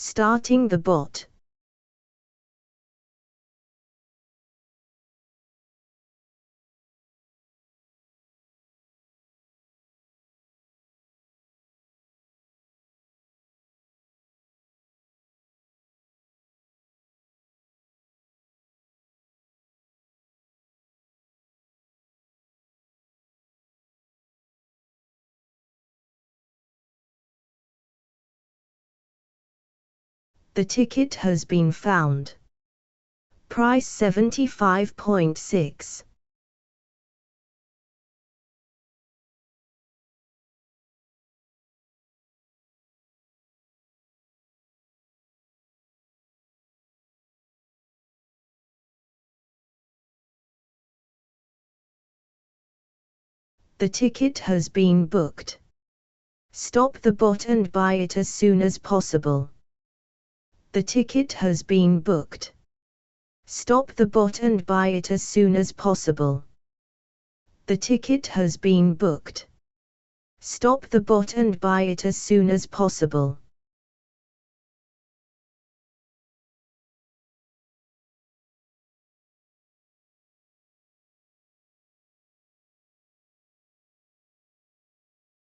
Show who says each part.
Speaker 1: Starting the bot. The ticket has been found. Price 75.6. The ticket has been booked. Stop the bot and buy it as soon as possible. The ticket has been booked. Stop the bot and buy it as soon as possible. The ticket has been booked. Stop the bot and buy it as soon as possible.